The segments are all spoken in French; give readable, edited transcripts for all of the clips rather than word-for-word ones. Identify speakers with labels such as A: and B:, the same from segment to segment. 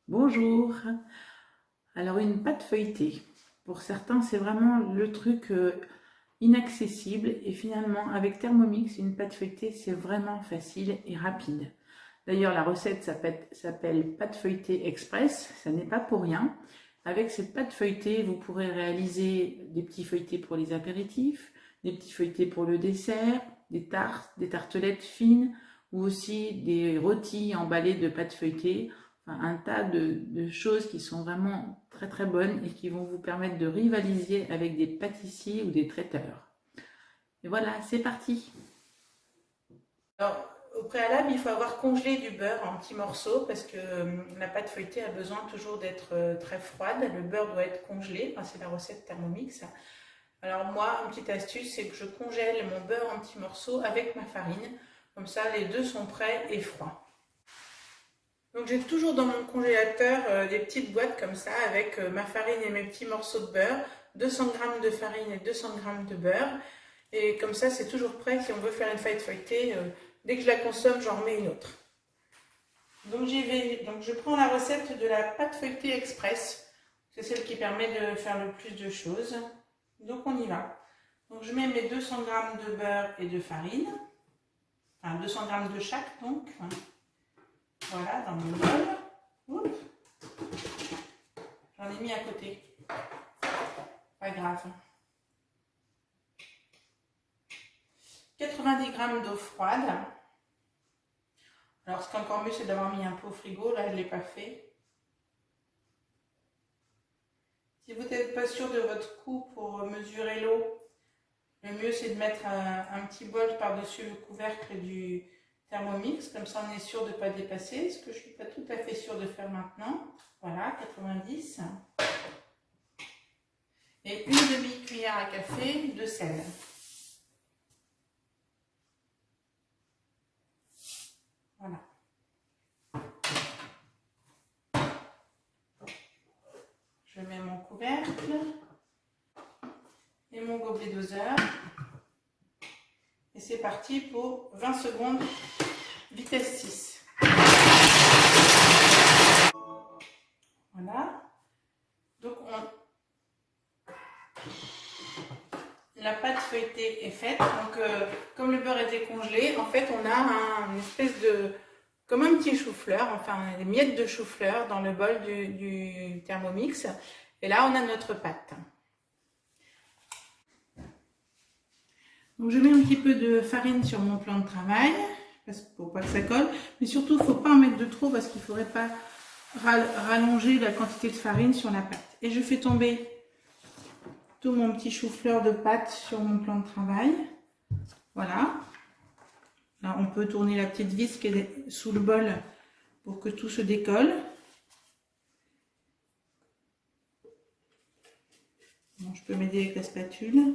A: Bonjour. Alors une pâte feuilletée, pour certains c'est vraiment le truc inaccessible et finalement avec Thermomix une pâte feuilletée c'est vraiment facile et rapide. D'ailleurs la recette s'appelle pâte feuilletée express, ça n'est pas pour rien. Avec cette pâte feuilletée vous pourrez réaliser des petits feuilletés pour les apéritifs, des petits feuilletés pour le dessert, des tartes, des tartelettes fines ou aussi des rôtis emballés de pâte feuilletée. Un tas de choses qui sont vraiment très très bonnes et qui vont vous permettre de rivaliser avec des pâtissiers ou des traiteurs. Et voilà, c'est parti. Alors, au préalable, il faut avoir congelé du beurre en petits morceaux parce que la pâte feuilletée a besoin toujours d'être très froide. Le beurre doit être congelé, enfin, c'est la recette Thermomix. Alors moi, une petite astuce, c'est que je congèle mon beurre en petits morceaux avec ma farine. Comme ça, les deux sont prêts et froids. Donc j'ai toujours dans mon congélateur des petites boîtes comme ça avec ma farine et mes petits morceaux de beurre, 200 g de farine et 200 g de beurre. Et comme ça c'est toujours prêt si on veut faire une pâte feuilletée. Dès que je la consomme, j'en remets une autre. Donc j'y vais. Donc je prends la recette de la pâte feuilletée express. C'est celle qui permet de faire le plus de choses. Donc on y va. Donc je mets mes 200 g de beurre et de farine. Enfin 200 g de chaque donc. Voilà, dans mon bol. J'en ai mis à côté. Pas grave. 90 g d'eau froide. Alors, ce qui est encore mieux, c'est d'avoir mis un pot au frigo. Là, je ne l'ai pas fait. Si vous n'êtes pas sûr de votre coup pour mesurer l'eau, le mieux, c'est de mettre un petit bol par-dessus le couvercle du Thermomix. Comme ça, on est sûr de ne pas dépasser. Ce que je ne suis pas tout à fait sûre de faire maintenant. Voilà, 90. Et une demi-cuillère à café de sel. Voilà. Je mets mon couvercle et mon gobelet doseur. Et c'est parti pour 20 secondes, vitesse 6. Voilà. Donc la pâte feuilletée est faite. Donc comme le beurre était congelé, en fait on a une espèce de... comme un petit chou-fleur, enfin des miettes de chou-fleur dans le bol du Thermomix. Et là on a notre pâte. Donc je mets un petit peu de farine sur mon plan de travail, pour pas que ça colle. Mais surtout, il ne faut pas en mettre de trop parce qu'il ne faudrait pas rallonger la quantité de farine sur la pâte. Et je fais tomber tout mon petit chou-fleur de pâte sur mon plan de travail. Voilà. Là, on peut tourner la petite vis qui est sous le bol pour que tout se décolle. Bon, je peux m'aider avec la spatule.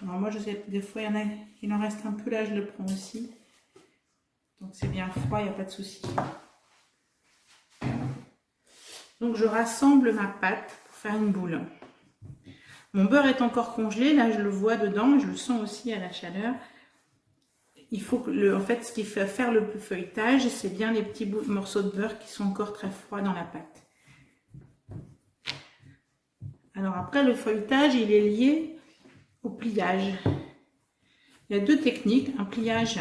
A: Alors moi, je sais, des fois, il en reste un peu là, je le prends aussi. Donc c'est bien froid, il n'y a pas de souci. Donc je rassemble ma pâte pour faire une boule. Mon beurre est encore congelé, là je le vois dedans, je le sens aussi à la chaleur. Il faut que, en fait, ce qui fait faire le feuilletage, c'est bien les petits morceaux de beurre qui sont encore très froids dans la pâte. Alors après, le feuilletage, il est lié au pliage. Il y a deux techniques, un pliage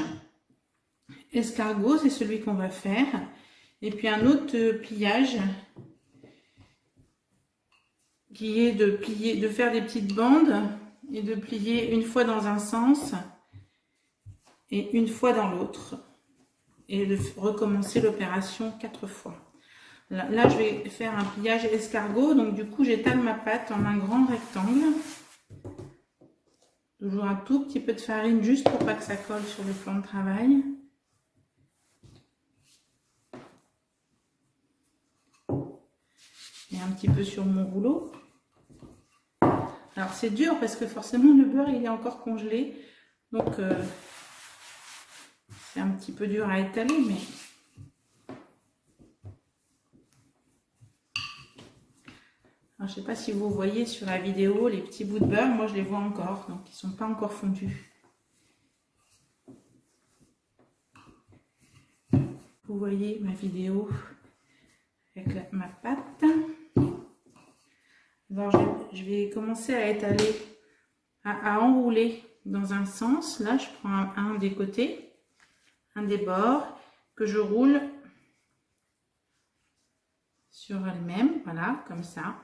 A: escargot, c'est celui qu'on va faire, et puis un autre pliage qui est de plier, de faire des petites bandes et de plier une fois dans un sens et une fois dans l'autre et de recommencer l'opération 4 fois. Là, je vais faire un pliage escargot, donc du coup j'étale ma pâte en un grand rectangle. Toujours un tout petit peu de farine juste pour pas que ça colle sur le plan de travail. Et un petit peu sur mon rouleau. Alors c'est dur parce que forcément le beurre il est encore congelé. Donc c'est un petit peu dur à étaler, mais... Alors, je ne sais pas si vous voyez sur la vidéo les petits bouts de beurre, moi je les vois encore, donc ils ne sont pas encore fondus. Vous voyez ma vidéo avec ma pâte. Alors je vais commencer à étaler, à enrouler dans un sens. Là, je prends un des côtés, un des bords, que je roule sur elle-même, voilà, comme ça.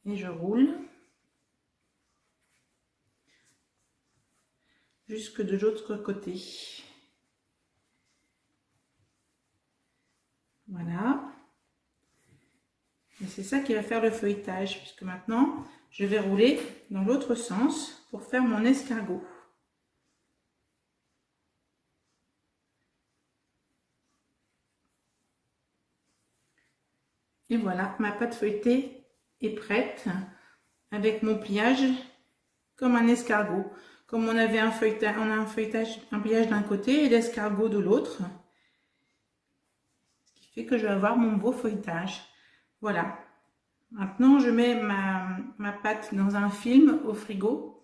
A: Et je roule jusque de l'autre côté. Voilà. Et c'est ça qui va faire le feuilletage, puisque maintenant, je vais rouler dans l'autre sens pour faire mon escargot. Et voilà, ma pâte feuilletée est prête avec mon pliage comme un escargot. Comme on avait un feuilletage, on a un pliage d'un côté et l'escargot de l'autre. Ce qui fait que je vais avoir mon beau feuilletage. Voilà. Maintenant, je mets ma pâte dans un film au frigo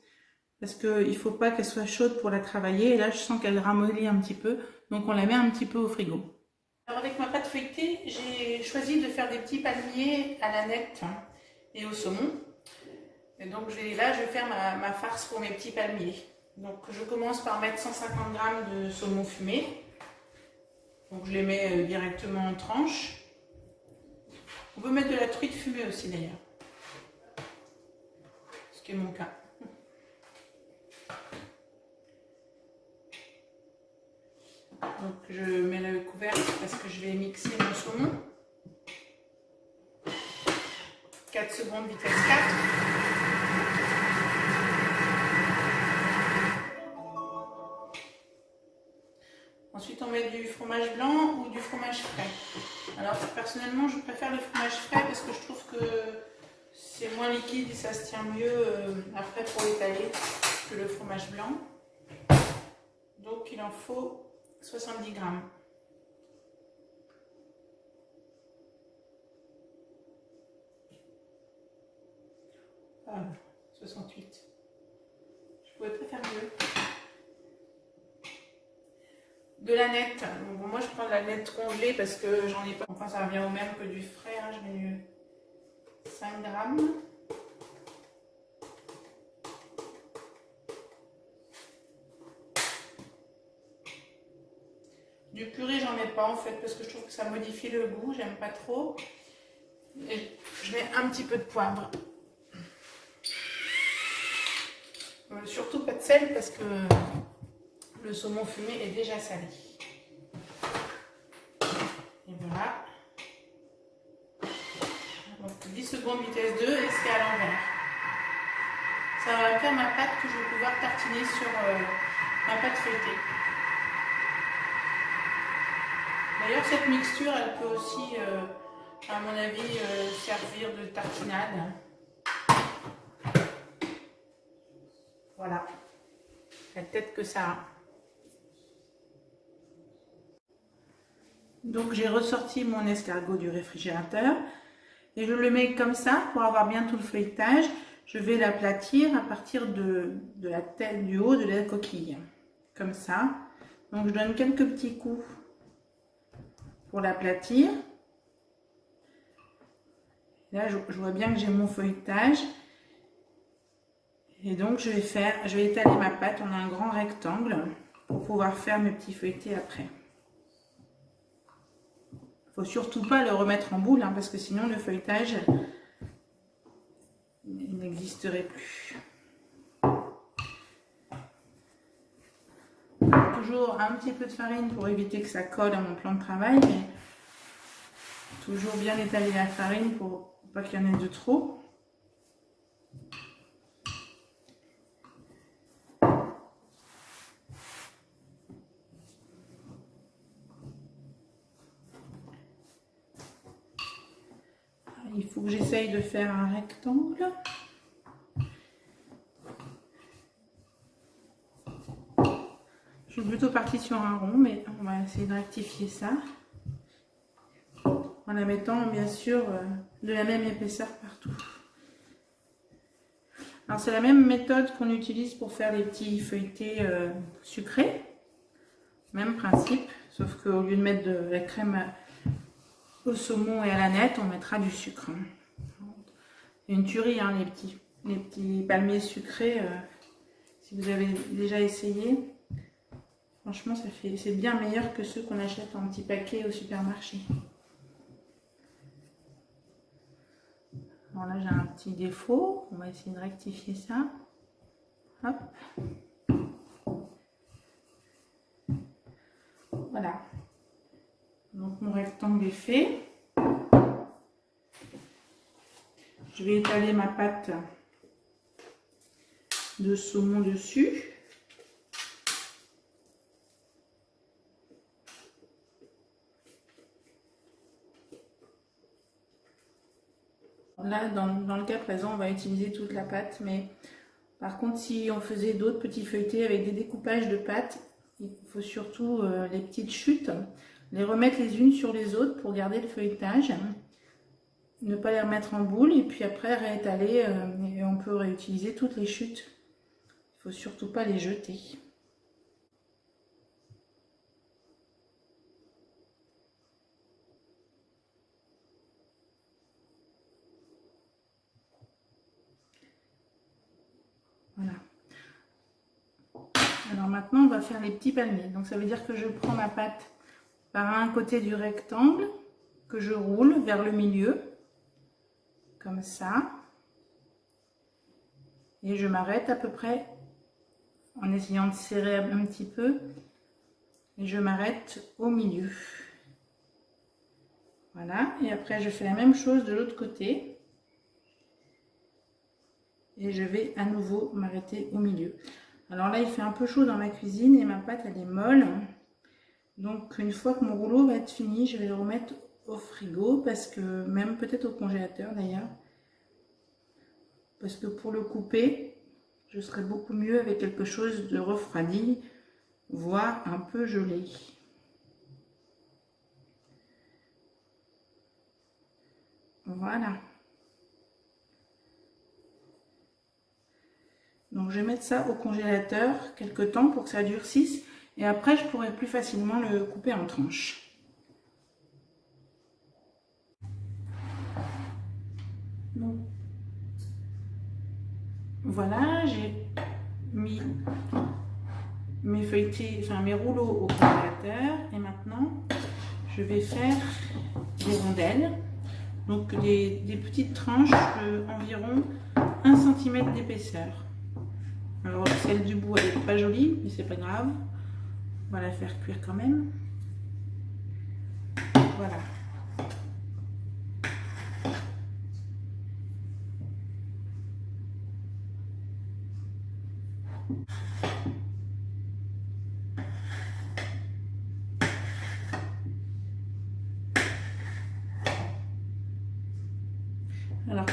A: parce qu'il ne faut pas qu'elle soit chaude pour la travailler. Et là, je sens qu'elle ramollit un petit peu, donc on la met un petit peu au frigo. Alors avec ma pâte feuilletée, j'ai choisi de faire des petits palmiers à l'aneth et au saumon. Et donc là, je vais faire ma farce pour mes petits palmiers. Donc je commence par mettre 150 g de saumon fumé. Donc je les mets directement en tranches. On peut mettre de la truite fumée aussi d'ailleurs, ce qui est mon cas. Donc je mets le couvercle parce que je vais mixer mon saumon. 4 secondes, vitesse 4. Ensuite on met du fromage blanc ou du fromage frais. Alors personnellement je préfère le fromage frais parce que je trouve que c'est moins liquide et ça se tient mieux après pour étaler que le fromage blanc. Donc il en faut 70 g. Ah, 68. Je pouvais pas faire mieux. De l'aneth. Bon, moi je prends de l'aneth congelée parce que j'en ai pas. Enfin ça revient au même que du frais. Hein. Je mets 5 g. Du purée j'en mets pas en fait parce que je trouve que ça modifie le goût. J'aime pas trop. Et je mets un petit peu de poivre. Surtout pas de sel parce que le saumon fumé est déjà salé. Et voilà. Donc 10 secondes vitesse 2 et c'est à l'envers. Ça va faire ma pâte que je vais pouvoir tartiner sur ma pâte feuilletée. D'ailleurs cette mixture elle peut aussi à mon avis servir de tartinade. Voilà. La tête que ça a. Donc j'ai ressorti mon escargot du réfrigérateur et je le mets comme ça pour avoir bien tout le feuilletage. Je vais l'aplatir à partir de la tête, du haut de la coquille, comme ça. Donc je donne quelques petits coups pour l'aplatir. Là je vois bien que j'ai mon feuilletage. Et donc je vais étaler ma pâte en un grand rectangle pour pouvoir faire mes petits feuilletés après. Il ne faut surtout pas le remettre en boule, hein, parce que sinon le feuilletage n'existerait plus. Toujours un petit peu de farine pour éviter que ça colle à mon plan de travail, mais toujours bien étaler la farine pour pas qu'il y en ait de trop. Il faut que j'essaye de faire un rectangle. Je suis plutôt partie sur un rond, mais on va essayer de rectifier ça. En la mettant bien sûr de la même épaisseur partout. Alors c'est la même méthode qu'on utilise pour faire les petits feuilletés sucrés. Même principe, Sauf qu'au lieu de mettre de la crème au saumon et à l'aneth, on mettra du sucre. C'est une tuerie, hein, les petits palmiers sucrés. Si vous avez déjà essayé, franchement, c'est bien meilleur que ceux qu'on achète en petits paquets au supermarché. Alors là, j'ai un petit défaut. On va essayer de rectifier ça. Hop. Voilà. Donc mon rectangle est fait. Je vais étaler ma pâte de saumon dessus. Là, dans le cas présent, on va utiliser toute la pâte, mais par contre, si on faisait d'autres petits feuilletés avec des découpages de pâte, il faut surtout les petites chutes, les remettre les unes sur les autres pour garder le feuilletage, ne pas les remettre en boule et puis après réétaler et on peut réutiliser toutes les chutes. Il ne faut surtout pas les jeter. Voilà. Alors maintenant, on va faire les petits palmiers. Donc ça veut dire que je prends ma pâte par un côté du rectangle, que je roule vers le milieu, comme ça. Et je m'arrête à peu près en essayant de serrer un petit peu. Et je m'arrête au milieu. Voilà. Et après, je fais la même chose de l'autre côté. Et je vais à nouveau m'arrêter au milieu. Alors là, il fait un peu chaud dans ma cuisine et ma pâte, elle est molle. Donc, une fois que mon rouleau va être fini, je vais le remettre au frigo, parce que même peut-être au congélateur d'ailleurs. Parce que pour le couper, je serais beaucoup mieux avec quelque chose de refroidi, voire un peu gelé. Voilà. Donc je vais mettre ça au congélateur quelques temps pour que ça durcisse et après je pourrai plus facilement le couper en tranches. Donc, voilà, j'ai mis mes feuilletés, enfin mes rouleaux au congélateur et maintenant je vais faire des rondelles. Donc des petites tranches d'environ 1 cm d'épaisseur. Alors celle du bout elle n'est pas jolie, mais c'est pas grave. On va la faire cuire quand même. Voilà. Alors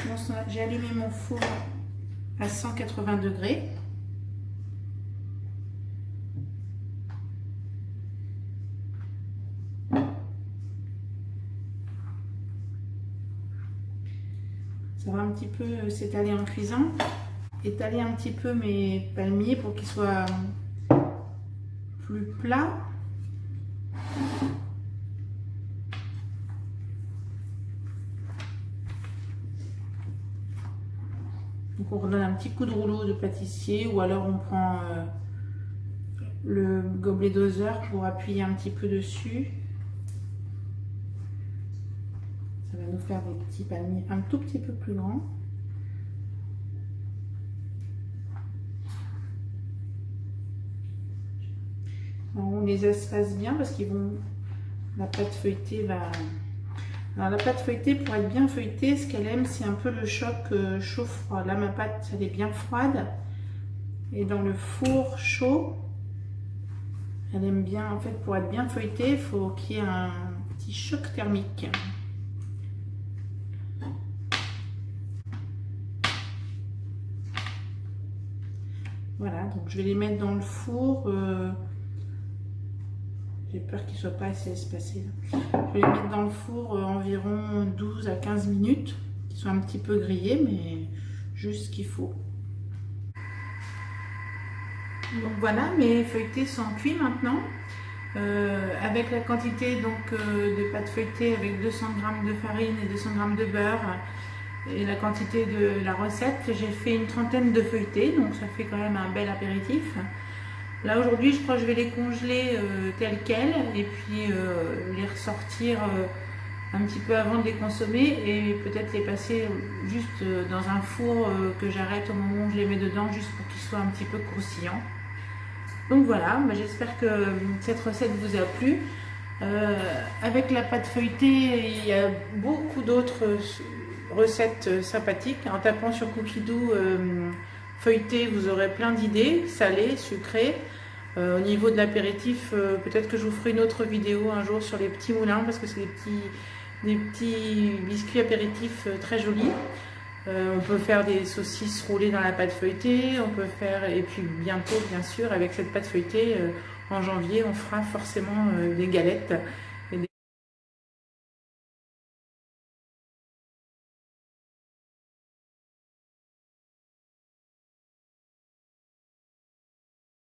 A: j'ai allumé mon four à 180 degrés. Ça va un petit peu s'étaler en cuisant. Étaler un petit peu mes palmiers pour qu'ils soient plus plats. Donc on redonne un petit coup de rouleau de pâtissier ou alors on prend le gobelet doseur pour appuyer un petit peu dessus. Ça va nous faire des petits palmiers un tout petit peu plus grands. Alors on les espace bien parce qu'ils vont... La pâte feuilletée va... Alors la pâte feuilletée, pour être bien feuilletée, ce qu'elle aime, c'est un peu le choc chaud-froid. Là, ma pâte, elle est bien froide. Et dans le four chaud, elle aime bien, en fait, pour être bien feuilletée, il faut qu'il y ait un petit choc thermique. Voilà, donc je vais les mettre dans le four. J'ai peur qu'ils ne soient pas assez espacés. Je vais les mettre dans le four environ 12 à 15 minutes. Qu'ils soient un petit peu grillés, mais juste ce qu'il faut. Donc voilà, mes feuilletés sont cuits maintenant. Avec la quantité donc, de pâte feuilletée avec 200 g de farine et 200 g de beurre et la quantité de la recette, j'ai fait une trentaine de feuilletés, donc ça fait quand même un bel apéritif. Là aujourd'hui je crois que je vais les congeler tels quels et puis les ressortir un petit peu avant de les consommer et peut-être les passer juste dans un four que j'arrête au moment où je les mets dedans, juste pour qu'ils soient un petit peu croustillants. Donc voilà, j'espère que cette recette vous a plu. Avec la pâte feuilletée, il y a beaucoup d'autres recettes sympathiques. En tapant sur Cookie Dough feuilleté, vous aurez plein d'idées, salées, sucrées. Au niveau de l'apéritif, peut-être que je vous ferai une autre vidéo un jour sur les petits moulins, parce que c'est des petits biscuits apéritifs très jolis. On peut faire des saucisses roulées dans la pâte feuilletée, on peut faire, et puis bientôt bien sûr avec cette pâte feuilletée, en janvier on fera forcément des galettes.